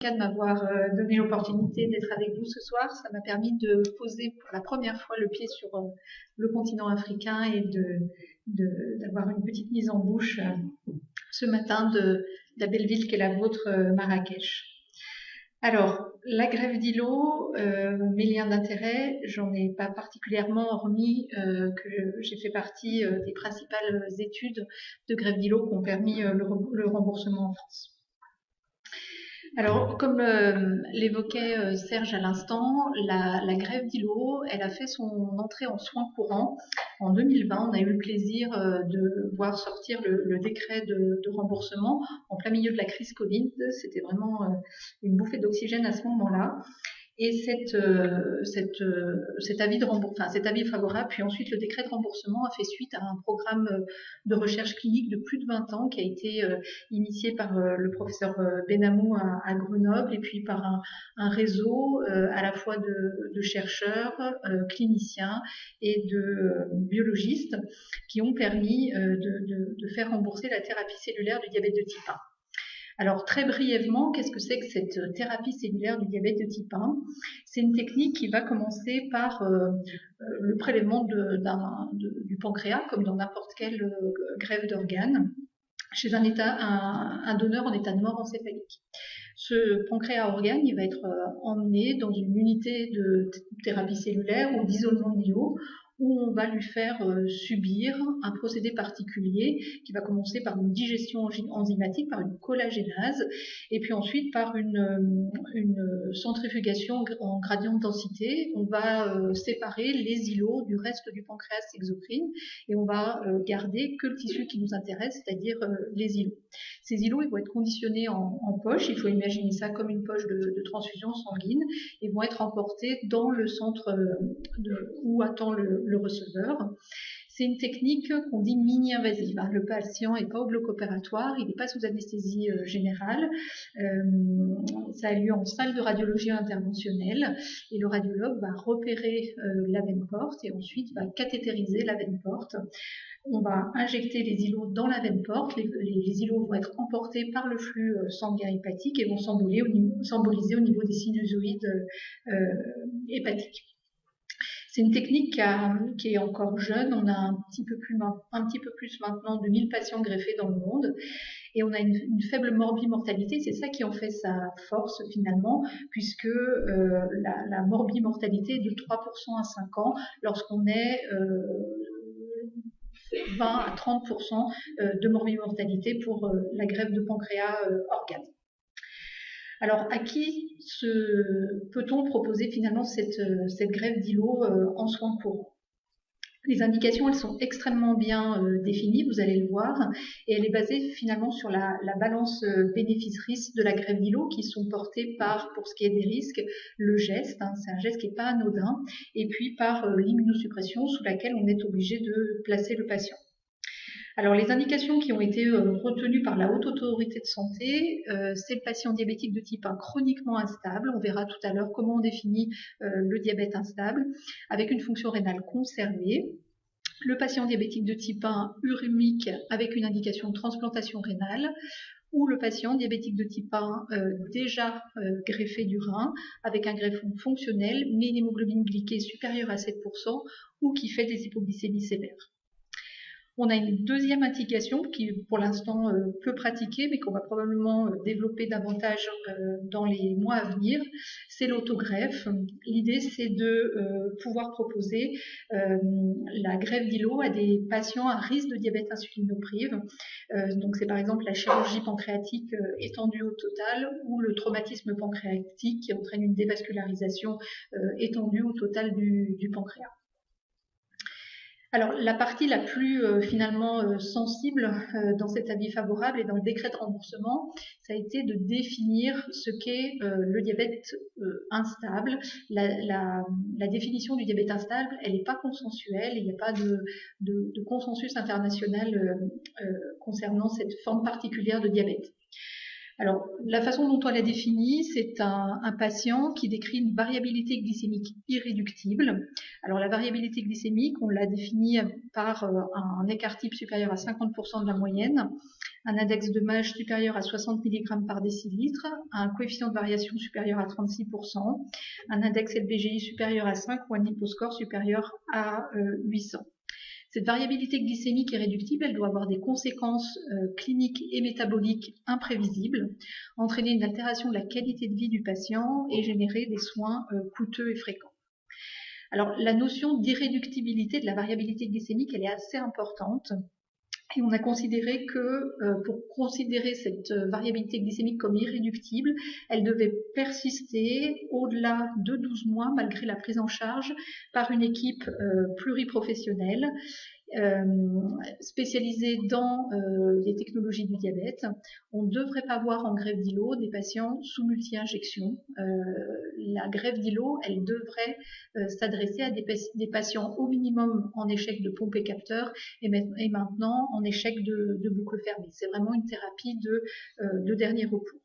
de m'avoir donné l'opportunité d'être avec vous ce soir. Ça m'a permis de poser pour la première fois le pied sur le continent africain et d'avoir une petite mise en bouche ce matin de la belle ville qu'est la vôtre, Marrakech. Alors, la grève d'îlots, mes liens d'intérêt, j'en ai pas particulièrement, hormis que j'ai fait partie des principales études de grève d'îlots qui ont permis le remboursement en France. Alors, comme l'évoquait Serge à l'instant, la grève d'îlots, elle a fait son entrée en soins courants en 2020. On a eu le plaisir de voir sortir le décret de remboursement en plein milieu de la crise Covid. C'était vraiment une bouffée d'oxygène à ce moment-là. Et cet avis favorable, puis ensuite le décret de remboursement a fait suite à un programme de recherche clinique de plus de 20 ans qui a été initié par le professeur Benamou à Grenoble et puis par un réseau à la fois de chercheurs, cliniciens et de biologistes qui ont permis de faire rembourser la thérapie cellulaire du diabète de type 1. Alors très brièvement, qu'est-ce que c'est que cette thérapie cellulaire du diabète de type 1? C'est une technique qui va commencer par le prélèvement du pancréas, comme dans n'importe quelle greffe d'organes, chez un donneur en état de mort encéphalique. Ce pancréas organe, il va être emmené dans une unité de thérapie cellulaire ou d'isolement d'îlots, où on va lui faire subir un procédé particulier qui va commencer par une digestion enzymatique, par une collagénase, et puis ensuite par une centrifugation en gradient de densité. On va séparer les îlots du reste du pancréas exocrine et on va garder que le tissu qui nous intéresse, c'est-à-dire les îlots. Ces îlots, ils vont être conditionnés en poche, il faut imaginer ça comme une poche de transfusion sanguine, et vont être emportés dans le centre où attend le receveur. C'est une technique qu'on dit mini-invasive. Le patient n'est pas au bloc opératoire, il n'est pas sous anesthésie générale. Ça a lieu en salle de radiologie interventionnelle et le radiologue va repérer la veine porte et ensuite va cathétériser la veine porte. On va injecter les îlots dans la veine porte. Les îlots vont être emportés par le flux sanguin hépatique et vont s'emboliser au niveau des sinusoïdes hépatiques. C'est une technique qui est encore jeune. On a un petit peu plus maintenant de 1000 patients greffés dans le monde et on a une faible morbimortalité. C'est ça qui en fait sa force finalement, puisque la morbimortalité est de 3% à 5 ans lorsqu'on est 20 à 30% de morbimortalité pour la greffe de pancréas organe. Alors, à qui peut-on proposer finalement cette greffe d'îlots en soins courants? Les indications, elles sont extrêmement bien définies, vous allez le voir, et elle est basée finalement sur la balance bénéfice-risque de la greffe d'îlots qui sont portées par, pour ce qui est des risques, le geste, c'est un geste qui n'est pas anodin, et puis par l'immunosuppression sous laquelle on est obligé de placer le patient. Alors, les indications qui ont été retenues par la Haute Autorité de Santé, c'est le patient diabétique de type 1 chroniquement instable. On verra tout à l'heure comment on définit le diabète instable, avec une fonction rénale conservée. Le patient diabétique de type 1 urémique avec une indication de transplantation rénale, ou le patient diabétique de type 1 déjà greffé du rein, avec un greffon fonctionnel, mais une hémoglobine glyquée supérieure à 7%, ou qui fait des hypoglycémies sévères. On a une deuxième indication qui est pour l'instant peu pratiquée, mais qu'on va probablement développer davantage dans les mois à venir, c'est l'autogreffe. L'idée, c'est de pouvoir proposer la greffe d'îlots à des patients à risque de diabète insulinoprive. Donc c'est par exemple la chirurgie pancréatique étendue au total ou le traumatisme pancréatique qui entraîne une dévascularisation étendue au total du pancréas. Alors, la partie la plus finalement sensible dans cet avis favorable et dans le décret de remboursement, ça a été de définir ce qu'est le diabète instable. La définition du diabète instable, elle n'est pas consensuelle, il n'y a pas de consensus international concernant cette forme particulière de diabète. Alors, la façon dont on l'a définit, c'est un patient qui décrit une variabilité glycémique irréductible. Alors, la variabilité glycémique, on l'a définie par un écart type supérieur à 50% de la moyenne, un index de MAGE supérieur à 60 mg par décilitre, un coefficient de variation supérieur à 36%, un index LBGI supérieur à 5 ou un hyposcore supérieur à 800. Cette variabilité glycémique et réductible, elle doit avoir des conséquences cliniques et métaboliques imprévisibles, entraîner une altération de la qualité de vie du patient et générer des soins coûteux et fréquents. Alors, la notion d'irréductibilité de la variabilité glycémique, elle est assez importante. Et on a considéré que pour considérer cette variabilité glycémique comme irréductible, elle devait persister au-delà de 12 mois malgré la prise en charge par une équipe pluriprofessionnelle spécialisée dans les technologies du diabète. On ne devrait pas voir en greffe d'îlot des patients sous multi-injection. La greffe d'îlot, elle devrait s'adresser à des patients au minimum en échec de pompe et capteur et maintenant en échec de boucle fermée. C'est vraiment une thérapie de dernier recours.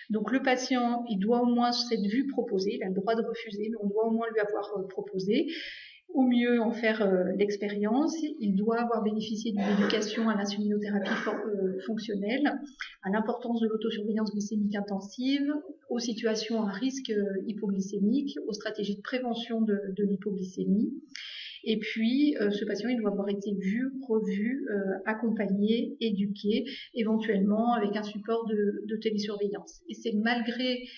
Donc le patient, il doit au moins cette vue proposée, il a le droit de refuser, mais on doit au moins lui avoir proposé. Au mieux en faire l'expérience, il doit avoir bénéficié d'une éducation à l'insulinothérapie fonctionnelle, à l'importance de l'autosurveillance glycémique intensive, aux situations à risque hypoglycémique, aux stratégies de prévention de l'hypoglycémie. Et puis, ce patient, il doit avoir été vu, revu, accompagné, éduqué, éventuellement avec un support de télésurveillance. Et c'est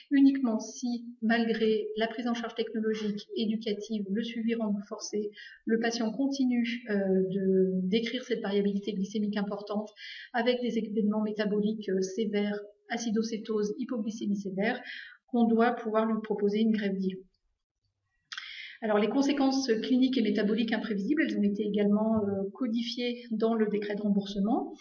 uniquement si, malgré la prise en charge technologique, éducative, le suivi renforcé, le patient continue de décrire cette variabilité glycémique importante avec des événements métaboliques sévères, acidocétose, hypoglycémie sévère, qu'on doit pouvoir lui proposer une greffe d'îlot. Alors, les conséquences cliniques et métaboliques imprévisibles, elles ont été également codifiées dans le décret de remboursement.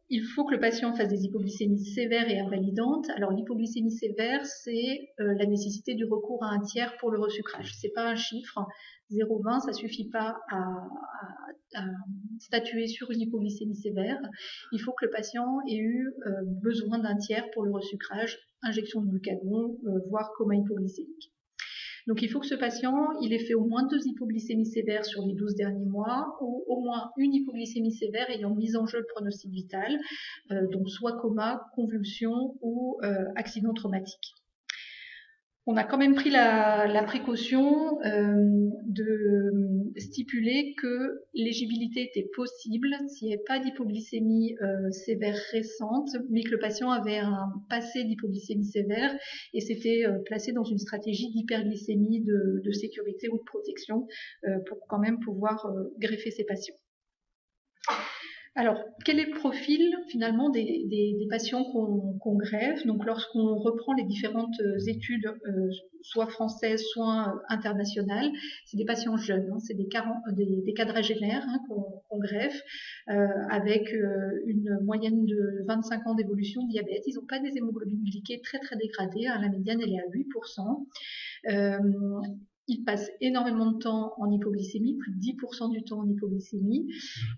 Il faut que le patient fasse des hypoglycémies sévères et invalidantes. Alors, l'hypoglycémie sévère, c'est la nécessité du recours à un tiers pour le resucrage. C'est pas un chiffre. 0,20, ça suffit pas à statuer sur une hypoglycémie sévère. Il faut que le patient ait eu besoin d'un tiers pour le resucrage, injection de glucagon, voire coma hypoglycémique. Donc, il faut que ce patient, il ait fait au moins 2 hypoglycémies sévères sur les 12 derniers mois, ou au moins une hypoglycémie sévère ayant mis en jeu le pronostic vital, donc soit coma, convulsion ou accident traumatique. On a quand même pris la précaution de stipuler que l'éligibilité était possible s'il n'y avait pas d'hypoglycémie sévère récente, mais que le patient avait un passé d'hypoglycémie sévère et s'était placé dans une stratégie d'hyperglycémie de sécurité ou de protection pour quand même pouvoir greffer ces patients. Alors, quel est le profil finalement des patients qu'on greffe? Donc, lorsqu'on reprend les différentes études, soit françaises, soit internationales, c'est des patients jeunes, hein, c'est des quadragénaires hein, qu'on greffe, avec une moyenne de 25 ans d'évolution de diabète. Ils n'ont pas des hémoglobines glyquées très très dégradées, hein, la médiane elle est à 8%. Ils passent énormément de temps en hypoglycémie, plus de 10% du temps en hypoglycémie,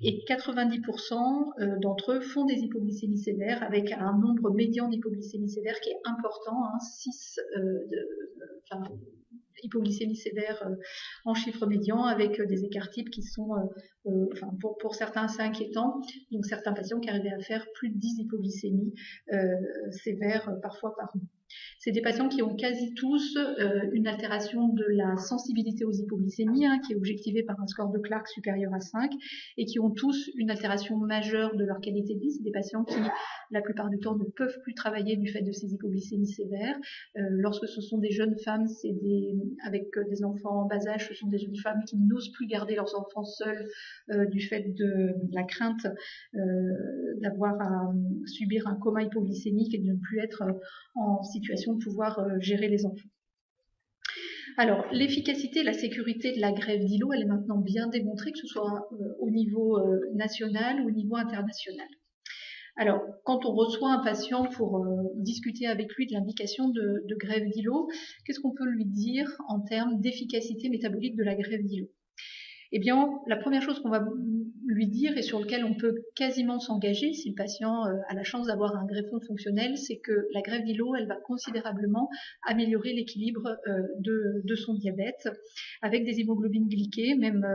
et 90% d'entre eux font des hypoglycémies sévères avec un nombre médian d'hypoglycémies sévères qui est important, hein, 6 hypoglycémie sévère en chiffre médian avec des écarts types qui sont, pour certains assez inquiétants. Donc certains patients qui arrivaient à faire plus de 10 hypoglycémies sévères parfois par an. C'est des patients qui ont quasi tous une altération de la sensibilité aux hypoglycémies, hein, qui est objectivée par un score de Clark supérieur à 5, et qui ont tous une altération majeure de leur qualité de vie. C'est des patients qui, la plupart du temps, ne peuvent plus travailler du fait de ces hypoglycémies sévères. Lorsque ce sont des jeunes femmes, avec des enfants en bas âge, ce sont des jeunes femmes qui n'osent plus garder leurs enfants seuls du fait de la crainte d'avoir à subir un coma hypoglycémique et de ne plus être en situation de pouvoir gérer les enfants. Alors, l'efficacité et la sécurité de la greffe d'îlot, elle est maintenant bien démontrée, que ce soit au niveau national ou au niveau international. Alors, quand on reçoit un patient pour discuter avec lui de l'indication de greffe d'îlot, qu'est-ce qu'on peut lui dire en termes d'efficacité métabolique de la greffe d'îlot? Eh bien, la première chose qu'on va lui dire et sur lequel on peut quasiment s'engager si le patient a la chance d'avoir un greffon fonctionnel, c'est que la greffe d'îlot, elle va considérablement améliorer l'équilibre de son diabète avec des hémoglobines glyquées, même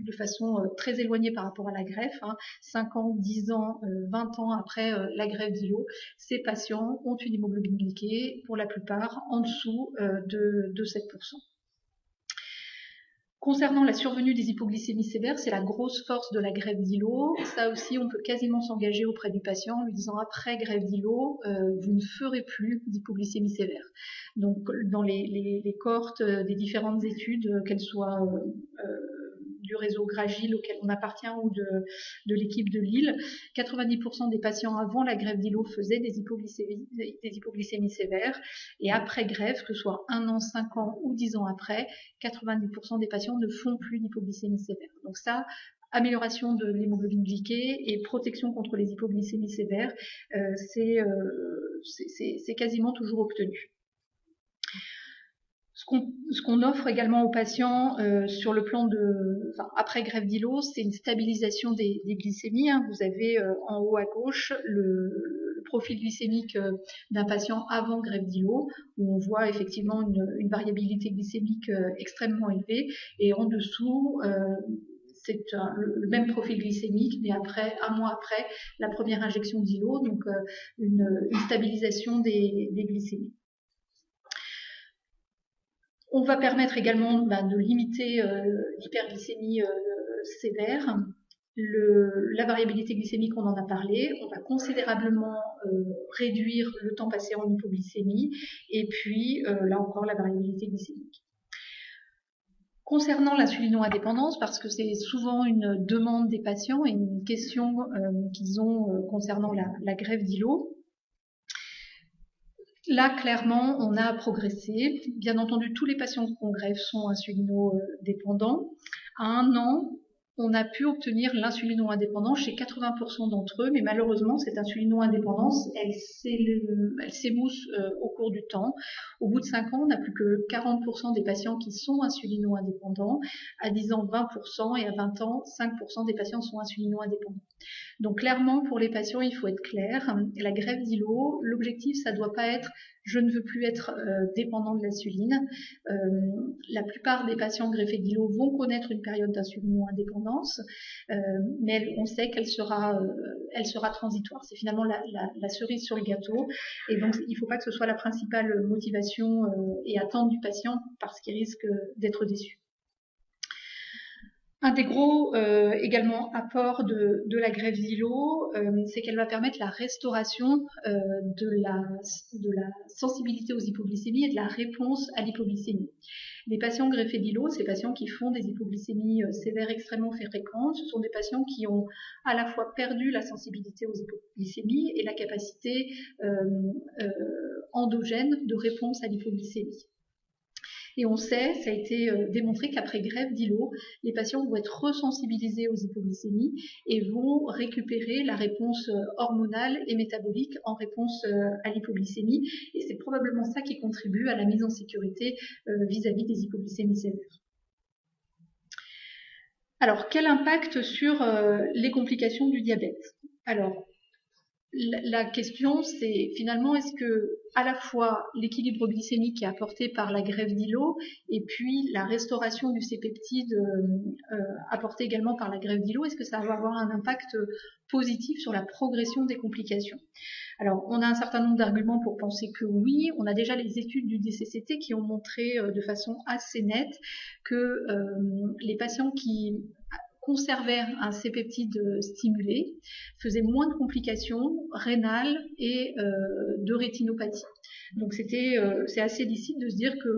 de façon très éloignée par rapport à la greffe, 5 ans, 10 ans, 20 ans après la greffe d'îlot, ces patients ont une hémoglobine glyquée, pour la plupart, en dessous de 7%. Concernant la survenue des hypoglycémies sévères, c'est la grosse force de la greffe d'îlot. Ça aussi, on peut quasiment s'engager auprès du patient en lui disant après greffe d'îlot, vous ne ferez plus d'hypoglycémie sévère. Donc, dans les cohortes des différentes études, qu'elles soient du réseau Gragil auquel on appartient ou de l'équipe de Lille, 90% des patients avant la greffe d'îlot faisaient des hypoglycémies sévères, et après greffe, que ce soit 1 an, 5 ans ou 10 ans après, 90% des patients ne font plus d'hypoglycémie sévère. Donc ça, amélioration de l'hémoglobine glyquée et protection contre les hypoglycémies sévères, c'est quasiment toujours obtenu. Ce qu'on offre également aux patients sur le plan après greffe d'îlot, c'est une stabilisation des glycémies. Vous avez en haut à gauche le profil glycémique d'un patient avant greffe d'îlot, où on voit effectivement une variabilité glycémique extrêmement élevée, et en dessous c'est le même profil glycémique, mais un mois après la première injection d'îlot, donc une stabilisation des glycémies. On va permettre également de limiter l'hyperglycémie sévère. La variabilité glycémique, on en a parlé. On va considérablement réduire le temps passé en hypoglycémie, et puis là encore la variabilité glycémique. Concernant l'insulino-indépendance, parce que c'est souvent une demande des patients et une question qu'ils ont concernant la greffe d'îlot, là, clairement, on a progressé. Bien entendu, tous les patients qu'on greffe sont insulino-dépendants. À 1 an, on a pu obtenir l'insulino-indépendance chez 80% d'entre eux, mais malheureusement, cette insulino-indépendance, elle s'émousse au cours du temps. Au bout de 5 ans, on n'a plus que 40% des patients qui sont insulino-indépendants. À 10 ans, 20%, et à 20 ans, 5% des patients sont insulino-indépendants. Donc clairement, pour les patients, il faut être clair. La greffe d'îlot, l'objectif, ça ne doit pas être « je ne veux plus être dépendant de l'insuline ». La plupart des patients greffés d'îlot vont connaître une période d'insulino-indépendance, mais on sait qu'elle sera transitoire. C'est finalement la cerise sur le gâteau, et donc il ne faut pas que ce soit la principale motivation et attente du patient, parce qu'il risque d'être déçu. Un des gros également apports de la greffe d'îlot, c'est qu'elle va permettre la restauration de la sensibilité aux hypoglycémies et de la réponse à l'hypoglycémie. Les patients greffés d'îlot, ces patients qui font des hypoglycémies sévères extrêmement fréquentes, ce sont des patients qui ont à la fois perdu la sensibilité aux hypoglycémies et la capacité endogène de réponse à l'hypoglycémie. Et on sait, ça a été démontré qu'après greffe d'îlot, les patients vont être resensibilisés aux hypoglycémies et vont récupérer la réponse hormonale et métabolique en réponse à l'hypoglycémie. Et c'est probablement ça qui contribue à la mise en sécurité vis-à-vis des hypoglycémies sévères. Alors, quel impact sur les complications du diabète? Alors, la question, c'est finalement, est-ce que à la fois l'équilibre glycémique est apporté par la greffe d'îlot et puis la restauration du C-peptide apportée également par la greffe d'îlot, est-ce que ça va avoir un impact positif sur la progression des complications? Alors, on a un certain nombre d'arguments pour penser que oui. On a déjà les études du DCCT qui ont montré de façon assez nette que les patients qui conservaient un C-peptide stimulé, faisaient moins de complications rénales et de rétinopathie. Donc c'est assez licite de se dire que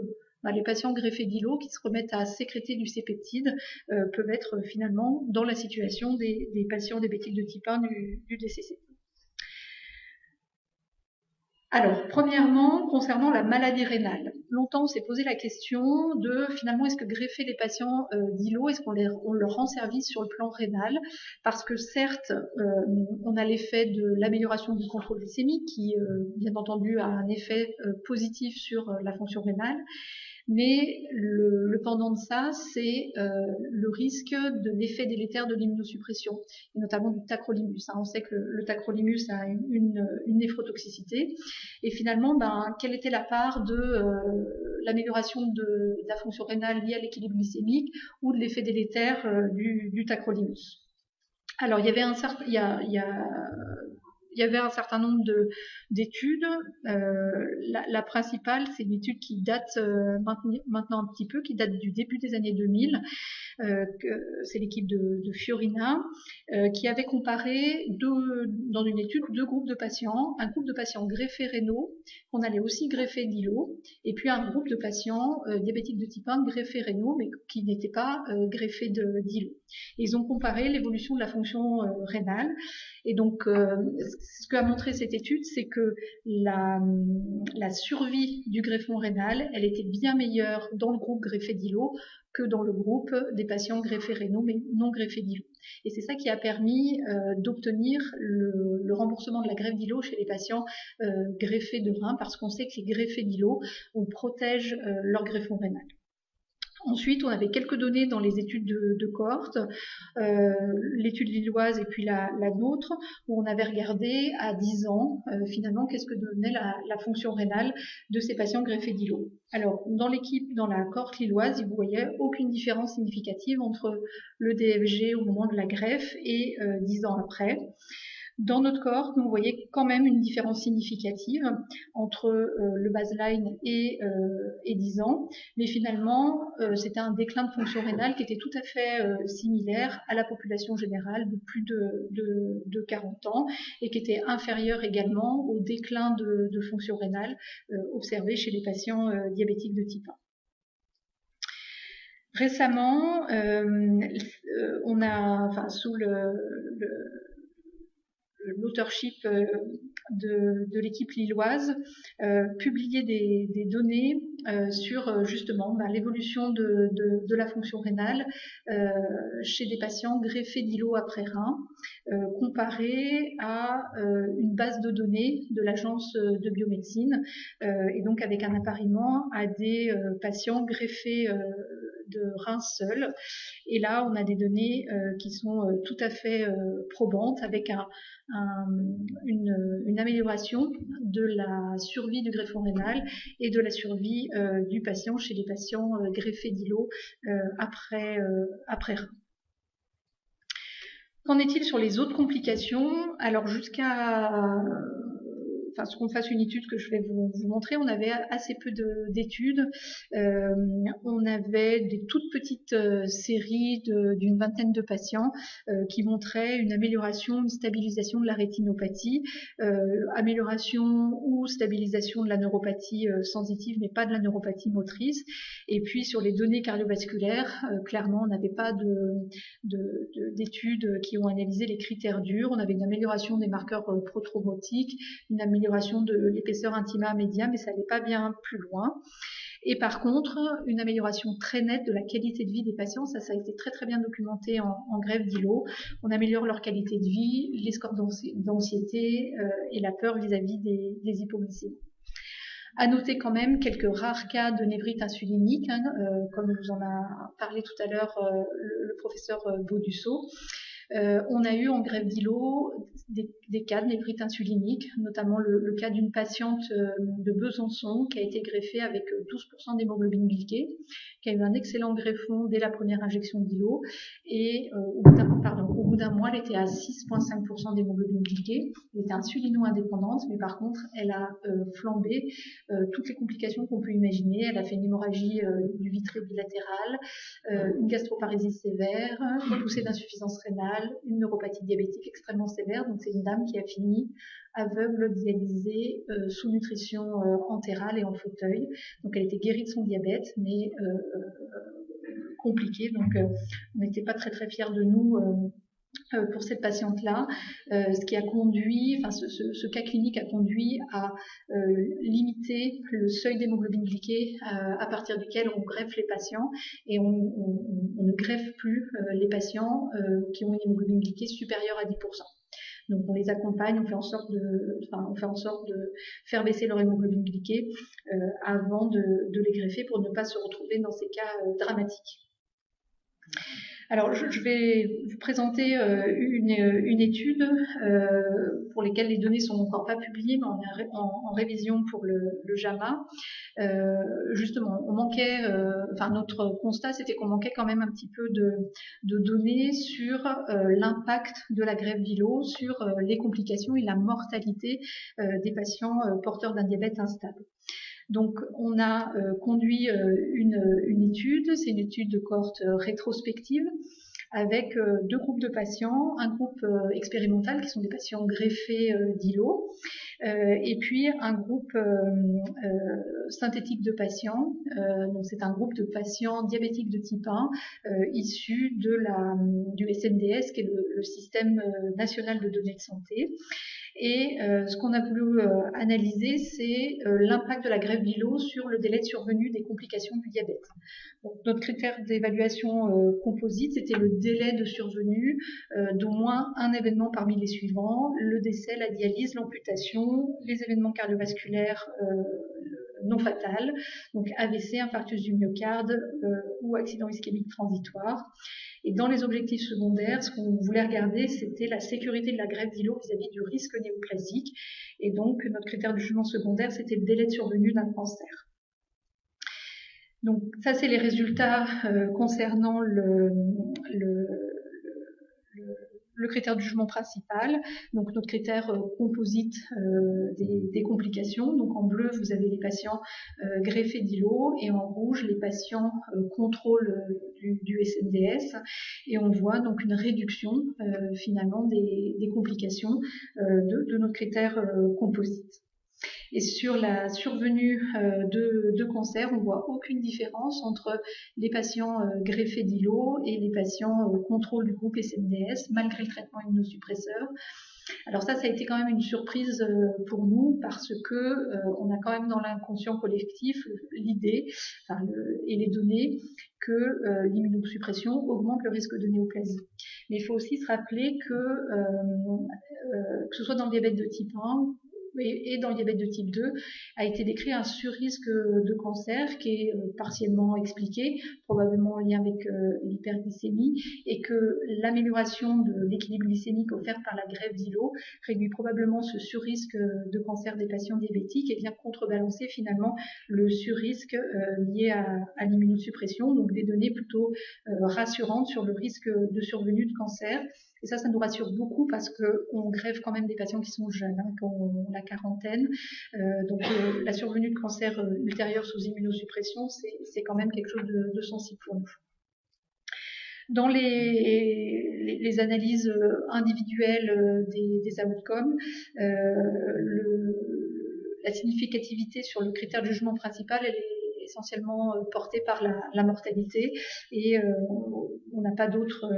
les patients greffés d'îlot qui se remettent à sécréter du C-peptide peuvent être finalement dans la situation des patients diabétiques de type 1 du DCCT. Alors, premièrement, concernant la maladie rénale. longtemps, on s'est posé la question de finalement est-ce que greffer les patients d'îlot, est-ce qu'on leur rend service sur le plan rénal, parce que certes, on a l'effet de l'amélioration du contrôle glycémique qui, bien entendu, a un effet positif sur la fonction rénale. Mais le pendant de ça, c'est le risque de l'effet délétère de l'immunosuppression, et notamment du tacrolimus. On sait que le tacrolimus a une néphrotoxicité. Et finalement, quelle était la part de l'amélioration de la fonction rénale liée à l'équilibre glycémique ou de l'effet délétère du tacrolimus? Alors, il y avait il y avait un certain nombre d'études. La principale, c'est une étude qui date maintenant un petit peu, qui date du début des années 2000. C'est l'équipe de Fiorina, qui avait comparé dans une étude deux groupes de patients. Un groupe de patients greffés rénaux, qu'on allait aussi greffer d'îlot, et puis un groupe de patients diabétiques de type 1 greffés rénaux, mais qui n'étaient pas greffés d'îlot. Ils ont comparé l'évolution de la fonction rénale. Et donc, ce qu'a montré cette étude, c'est que la survie du greffon rénal, elle était bien meilleure dans le groupe greffé d'îlot que dans le groupe des patients greffés rénaux, mais non greffés d'îlot. Et c'est ça qui a permis d'obtenir le remboursement de la greffe d'îlot chez les patients greffés de rein, parce qu'on sait que les greffés d'îlot, on protège leur greffon rénal. Ensuite, on avait quelques données dans les études de cohorte, l'étude lilloise et puis la nôtre, où on avait regardé à 10 ans, finalement, qu'est-ce que devenait la fonction rénale de ces patients greffés d'îlot. Alors, dans la cohorte lilloise, vous voyez aucune différence significative entre le DFG au moment de la greffe et 10 ans après. Dans notre cohorte, vous voyez quand même une différence significative entre le baseline et 10 ans, mais finalement, c'était un déclin de fonction rénale qui était tout à fait similaire à la population générale de plus de 40 ans et qui était inférieur également au déclin de fonction rénale observé chez les patients diabétiques de type 1. Récemment, on a, sous l'authorship de l'équipe lilloise, publié des données sur justement l'évolution de la fonction rénale chez des patients greffés d'îlot après rein, comparé à une base de données de l'agence de biomédecine, et donc avec un appariement à des patients greffés de rein seuls. Et là, on a des données qui sont tout à fait probantes, avec une amélioration de la survie du greffon rénal et de la survie du patient chez les patients greffés d'îlot après rein. Qu'en est-il sur les autres complications? Alors ce qu'on fasse une étude que je vais vous montrer, on avait assez peu d'études. On avait des toutes petites séries d'une vingtaine de patients qui montraient une amélioration, une stabilisation de la rétinopathie, amélioration ou stabilisation de la neuropathie sensitive, mais pas de la neuropathie motrice. Et puis sur les données cardiovasculaires, clairement, on n'avait pas d'études qui ont analysé les critères durs. On avait une amélioration des marqueurs prothrombotiques, une amélioration de l'épaisseur intima média, mais ça n'allait pas bien plus loin. Et par contre, une amélioration très nette de la qualité de vie des patients, ça a été très très bien documenté en greffe d'îlot. On améliore leur qualité de vie, les scores d'anxiété et la peur vis-à-vis des hypoglycémies. À noter quand même quelques rares cas de névrite insulinique, comme vous en a parlé tout à l'heure le professeur Baudusseau. On a eu en greffe d'îlot des cas de névrite insulinique, notamment le cas d'une patiente de Besançon qui a été greffée avec 12% d'hémoglobine glyquée, qui a eu un excellent greffon dès la première injection d'îlot, et au bout d'un mois, elle était à 6,5% d'hémoglobine glyquée. Elle était insulino-indépendante, mais par contre, elle a flambé toutes les complications qu'on peut imaginer. Elle a fait une hémorragie du vitré bilatéral, une gastroparésie sévère, une poussée d'insuffisance rénale, une neuropathie diabétique extrêmement sévère. Donc c'est une dame qui a fini aveugle, dialysée, sous nutrition entérale et en fauteuil. Donc elle était guérie de son diabète, mais compliquée. Donc on n'était pas très très fiers de nous pour cette patiente-là, ce qui a conduit, enfin ce cas clinique a conduit à limiter le seuil d'hémoglobine glyquée à partir duquel on greffe les patients, et on ne greffe plus les patients qui ont une hémoglobine glyquée supérieure à 10%. Donc on les accompagne, on fait en sorte de faire baisser leur hémoglobine glyquée avant de les greffer pour ne pas se retrouver dans ces cas dramatiques. Alors, je vais vous présenter une étude pour laquelle les données sont encore pas publiées, mais on est en révision pour le JAMA. Justement, on manquait, notre constat, c'était qu'on manquait quand même un petit peu de données sur l'impact de la greffe d'îlot sur les complications et la mortalité des patients porteurs d'un diabète instable. Donc, on a conduit une étude, c'est une étude de cohorte rétrospective avec deux groupes de patients, un groupe expérimental qui sont des patients greffés d'îlot, et puis un groupe synthétique de patients. Donc, c'est un groupe de patients diabétiques de type 1 issus du SNDS, qui est le système national de données de santé. Et ce qu'on a voulu analyser, c'est l'impact de la greffe d'îlot sur le délai de survenue des complications du diabète. Donc, notre critère d'évaluation composite, c'était le délai de survenue d'au moins un événement parmi les suivants: le décès, la dialyse, l'amputation, les événements cardiovasculaires non fatals, donc AVC, infarctus du myocarde ou accident ischémique transitoire. Et dans les objectifs secondaires, ce qu'on voulait regarder, c'était la sécurité de la greffe d'îlot vis-à-vis du risque néoplasique. Et donc, notre critère de jugement secondaire, c'était le délai de survenue d'un cancer. Donc, ça, c'est les résultats concernant le critère du jugement principal, donc notre critère composite des complications. Donc en bleu, vous avez les patients greffés d'îlot, et en rouge, les patients contrôle du SNDS. Et on voit donc une réduction finalement des complications de notre critère composite. Et sur la survenue de cancer, on ne voit aucune différence entre les patients greffés d'îlot et les patients contrôle du groupe SNDS, malgré le traitement immunosuppresseur. Alors ça a été quand même une surprise pour nous, parce que on a quand même dans l'inconscient collectif l'idée et les données que l'immunosuppression augmente le risque de néoplasie. Mais il faut aussi se rappeler que ce soit dans le diabète de type 1 et dans le diabète de type 2, a été décrit un surrisque de cancer qui est partiellement expliqué, probablement en lien avec l'hyperglycémie, et que l'amélioration de l'équilibre glycémique offert par la greffe d'îlot réduit probablement ce surrisque de cancer des patients diabétiques et vient contrebalancer finalement le surrisque lié à l'immunosuppression, donc des données plutôt rassurantes sur le risque de survenue de cancer. Et ça nous rassure beaucoup, parce qu'on greffe quand même des patients qui sont jeunes, qui ont la quarantaine. Donc la survenue de cancer ultérieur sous immunosuppression, c'est quand même quelque chose de sensible pour nous. Dans les analyses individuelles des outcomes, la significativité sur le critère de jugement principal, elle est essentiellement portée par la mortalité, et on n'a pas d'autre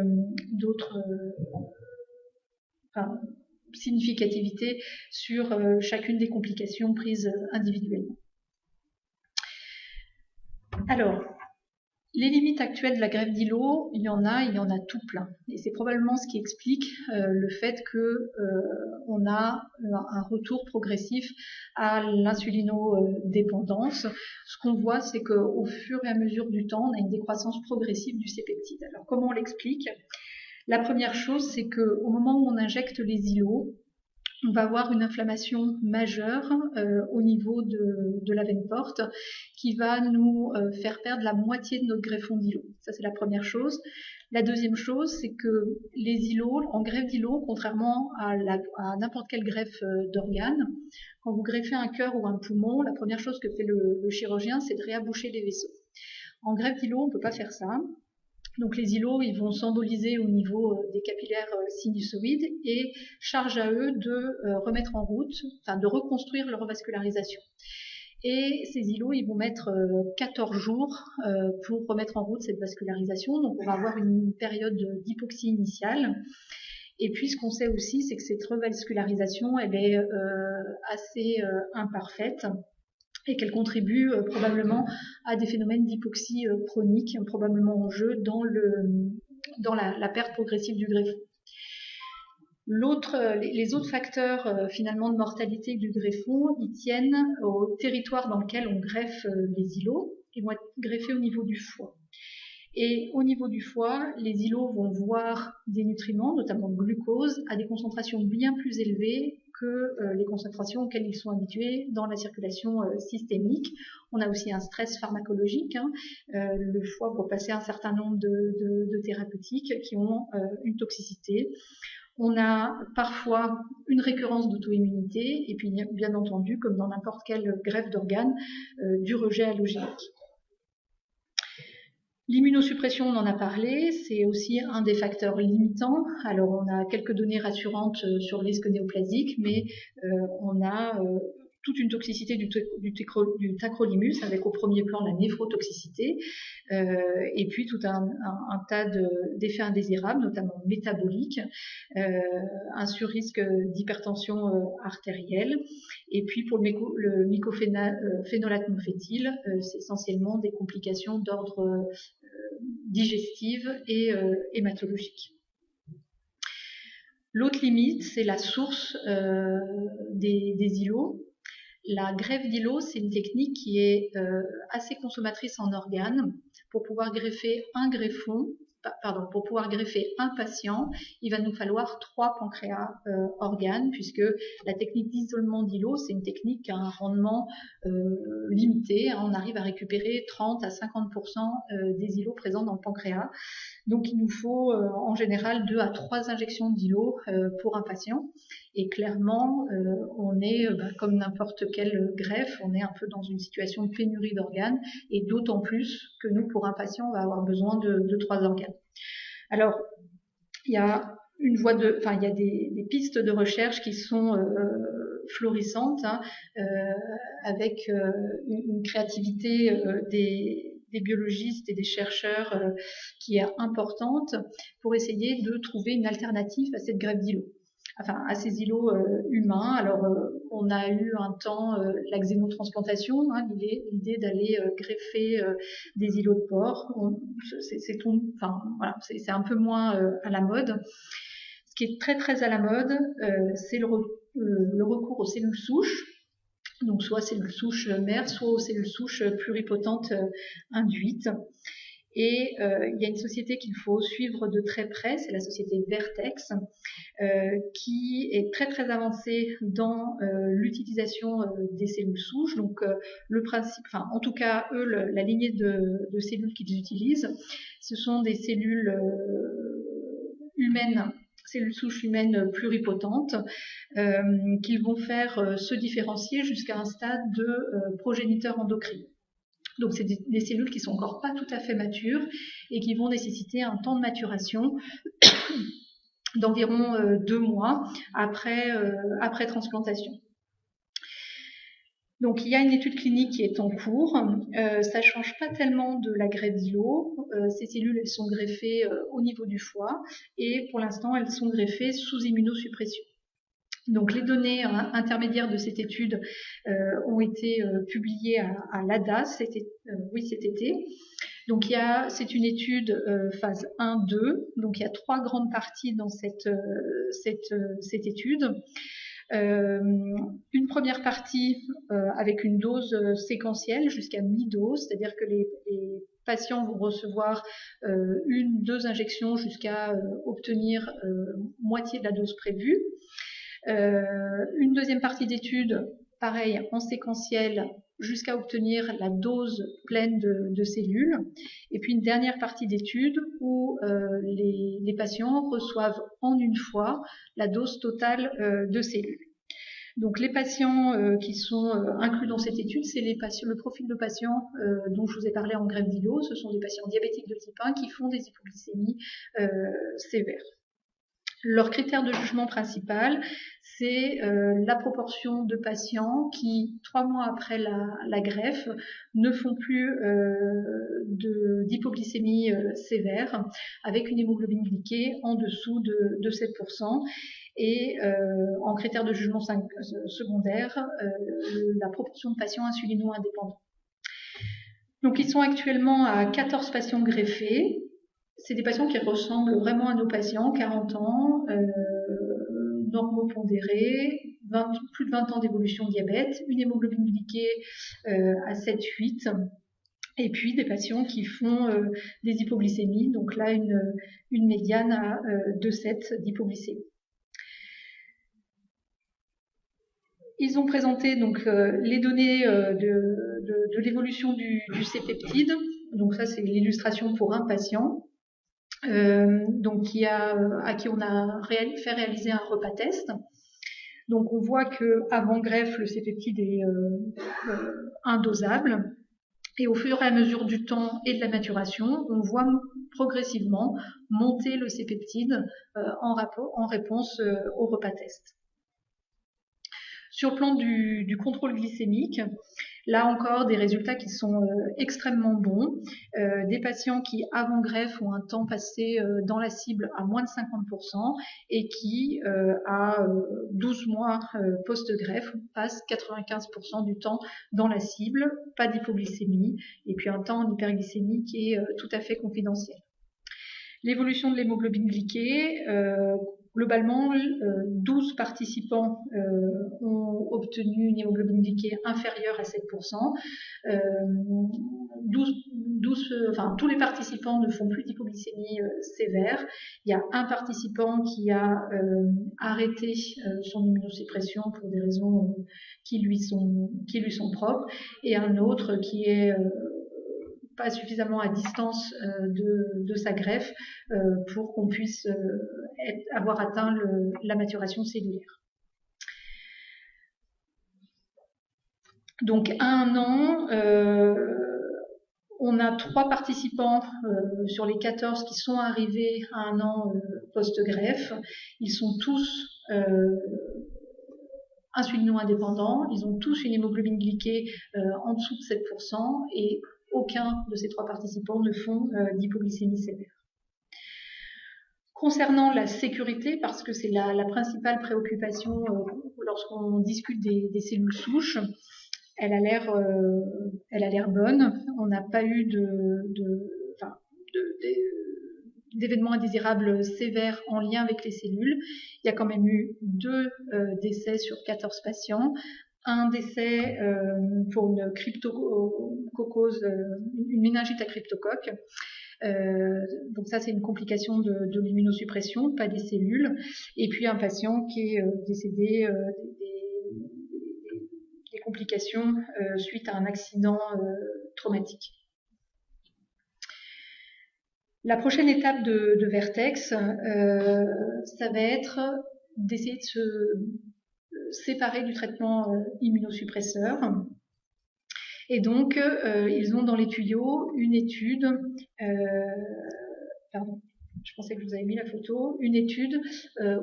significativité sur chacune des complications prises individuellement. Alors, les limites actuelles de la greffe d'îlot, il y en a tout plein. Et c'est probablement ce qui explique le fait qu'on a un retour progressif à l'insulinodépendance. Ce qu'on voit, c'est qu'au fur et à mesure du temps, on a une décroissance progressive du C-peptide. Alors, comment on l'explique ? La première chose, c'est qu'au moment où on injecte les îlots, on va avoir une inflammation majeure au niveau de la veine porte, qui va nous faire perdre la moitié de notre greffon d'îlot. Ça, c'est la première chose. La deuxième chose, c'est que les îlots, en greffe d'îlot, contrairement à n'importe quelle greffe d'organe, quand vous greffez un cœur ou un poumon, la première chose que fait le chirurgien, c'est de réaboucher les vaisseaux. En greffe d'îlot, on ne peut pas faire ça. Donc les îlots, ils vont s'emboliser au niveau des capillaires sinusoïdes, et charge à eux de remettre en route, de reconstruire leur vascularisation. Et ces îlots, ils vont mettre 14 jours pour remettre en route cette vascularisation. Donc on va avoir une période d'hypoxie initiale. Et puis ce qu'on sait aussi, c'est que cette revascularisation, elle est assez imparfaite et qu'elle contribue probablement à des phénomènes d'hypoxie chronique, probablement en jeu dans la perte progressive du greffon. Les autres facteurs finalement de mortalité du greffon, ils tiennent au territoire dans lequel on greffe les îlots et vont être greffés au niveau du foie. Et au niveau du foie, les îlots vont voir des nutriments, notamment le glucose, à des concentrations bien plus élevées que les concentrations auxquelles ils sont habitués dans la circulation systémique. On a aussi un stress pharmacologique. Le foie va passer un certain nombre de thérapeutiques qui ont une toxicité. On a parfois une récurrence d'auto-immunité et puis bien entendu, comme dans n'importe quelle greffe d'organes, du rejet allogénique. L'immunosuppression, on en a parlé, c'est aussi un des facteurs limitants. Alors on a quelques données rassurantes sur le risque néoplasique, mais on a toute une toxicité du tacrolimus, avec au premier plan la néphrotoxicité, et puis tout un tas d'effets indésirables, notamment métaboliques, un surrisque d'hypertension artérielle, et puis pour le mycophénolate mofétyle, c'est essentiellement des complications d'ordre digestive et hématologique. L'autre limite, c'est la source des îlots. La greffe d'îlot, c'est une technique qui est assez consommatrice en organes. Pour pouvoir greffer pour pouvoir greffer un patient, il va nous falloir 3 pancréas organes, puisque la technique d'isolement d'îlot, c'est une technique qui a un rendement limité. On arrive à récupérer 30 à 50% des îlots présents dans le pancréas. Donc il nous faut en général 2 à 3 injections d'îlot pour un patient. Et clairement, on est, comme n'importe quelle greffe, on est un peu dans une situation de pénurie d'organes, et d'autant plus que nous, pour un patient, on va avoir besoin de 3 organes. Alors, il y a il y a des pistes de recherche qui sont florissantes, avec une créativité des biologistes et des chercheurs qui est importante pour essayer de trouver une alternative à cette greffe d'îlot. Enfin, à ces îlots humains. Alors, on a eu un temps la xénotransplantation, l'idée d'aller greffer des îlots de porc. C'est un peu moins à la mode. Ce qui est très très à la mode, c'est le recours aux cellules souches. Donc, soit cellules souches mères, soit aux cellules souches pluripotentes induites. Et il y a une société qu'il faut suivre de très près, c'est la société Vertex, qui est très très avancée dans l'utilisation des cellules souches. Donc le principe, en tout cas eux, la lignée de cellules qu'ils utilisent, ce sont des cellules humaines, cellules souches humaines pluripotentes, qu'ils vont faire se différencier jusqu'à un stade de progéniteur endocrine. Donc c'est des cellules qui sont encore pas tout à fait matures et qui vont nécessiter un temps de maturation d'environ 2 mois après transplantation. Donc il y a une étude clinique qui est en cours. Ça change pas tellement de la greffe d'îlot. Ces cellules, elles sont greffées au niveau du foie et pour l'instant elles sont greffées sous immunosuppression. Donc les données intermédiaires de cette étude ont été publiées à l'ADA cet été. Donc c'est une étude phase 1-2. Donc il y a 3 grandes parties dans cette étude. Une première partie avec une dose séquentielle jusqu'à mi-dose, c'est-à-dire que les patients vont recevoir 1-2 injections jusqu'à obtenir moitié de la dose prévue. Une deuxième partie d'étude, pareil, en séquentiel, jusqu'à obtenir la dose pleine de cellules. Et puis une dernière partie d'étude où les patients reçoivent en une fois la dose totale de cellules. Donc les patients qui sont inclus dans cette étude, c'est le profil de patients dont je vous ai parlé en greffe d'îlot. Ce sont des patients diabétiques de type 1 qui font des hypoglycémies sévères. Leur critère de jugement principal, c'est la proportion de patients qui, 3 mois après la greffe, ne font plus d'hypoglycémie sévère, avec une hémoglobine glyquée en dessous de 7%. Et en critère de jugement secondaire, la proportion de patients insulino-indépendants. Donc ils sont actuellement à 14 patients greffés. C'est des patients qui ressemblent vraiment à nos patients, 40 ans, normopondérés, plus de 20 ans d'évolution diabète, une hémoglobine glyquée à 7-8, et puis des patients qui font des hypoglycémies, donc là une médiane à 2,7 d'hypoglycémie. Ils ont présenté donc les données de l'évolution du C-peptide. Donc ça, c'est l'illustration pour un patient donc à qui on a fait réaliser un repas test. Donc on voit que avant greffe, le C-peptide est indosable. Et au fur et à mesure du temps et de la maturation, on voit progressivement monter le C-peptide en réponse au repas test. Sur le plan du contrôle glycémique, là encore des résultats qui sont extrêmement bons. Des patients qui, avant greffe, ont un temps passé dans la cible à moins de 50% et qui, à 12 mois post-greffe, passent 95% du temps dans la cible, pas d'hypoglycémie, et puis un temps en hyperglycémie qui est tout à fait confidentiel. L'évolution de l'hémoglobine glyquée, globalement, 12 participants ont obtenu une hémoglobine glyquée inférieure à 7%. Tous les participants ne font plus d'hypoglycémie sévère. Il y a un participant qui a arrêté son immunosuppression pour des raisons qui lui sont propres, et un autre qui est pas suffisamment à distance de sa greffe pour qu'on puisse avoir atteint la maturation cellulaire. Donc à 1 an, on a 3 participants sur les 14 qui sont arrivés à 1 an post-greffe. Ils sont tous insulino-indépendants, ils ont tous une hémoglobine glyquée en dessous de 7%, et aucun de ces 3 participants ne font d'hypoglycémie sévère. Concernant la sécurité, parce que c'est la principale préoccupation lorsqu'on discute des cellules souches, elle a l'air bonne. On n'a pas eu d'événements indésirables sévères en lien avec les cellules. Il y a quand même eu 2 décès sur 14 patients. Un décès pour une cryptococose, une méningite à cryptocoque. Donc ça, c'est une complication de l'immunosuppression, pas des cellules. Et puis un patient qui est décédé des complications suite à un accident traumatique. La prochaine étape de Vertex, ça va être d'essayer de se séparés du traitement immunosuppresseur. Et donc, ils ont dans les tuyaux une étude, pardon, je pensais que je vous avais mis la photo, une étude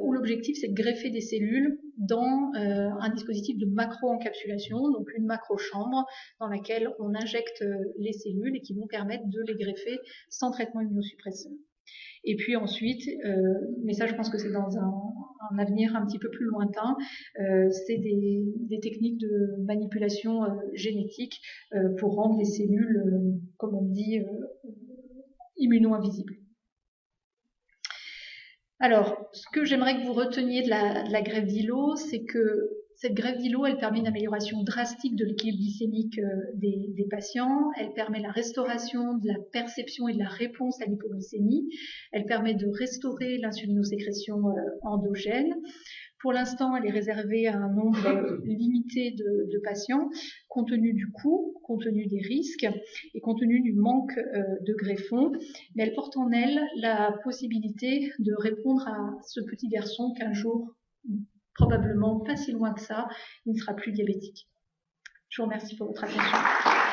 où l'objectif c'est de greffer des cellules dans un dispositif de macro-encapsulation, donc une macro-chambre dans laquelle on injecte les cellules et qui vont permettre de les greffer sans traitement immunosuppresseur. Et puis ensuite, mais ça je pense que c'est dans un avenir un petit peu plus lointain, c'est des techniques de manipulation génétique pour rendre les cellules, comme on dit, immuno-invisibles. Alors, ce que j'aimerais que vous reteniez de la greffe d'îlot, c'est que cette greffe d'îlot, elle permet une amélioration drastique de l'équilibre glycémique des patients. Elle permet la restauration de la perception et de la réponse à l'hypoglycémie. Elle permet de restaurer l'insulinosécrétion endogène. Pour l'instant, elle est réservée à un nombre limité de patients, compte tenu du coût, compte tenu des risques et compte tenu du manque de greffons. Mais elle porte en elle la possibilité de répondre à ce petit garçon qu'un jour, probablement pas si loin que ça, il ne sera plus diabétique. Je vous remercie pour votre attention.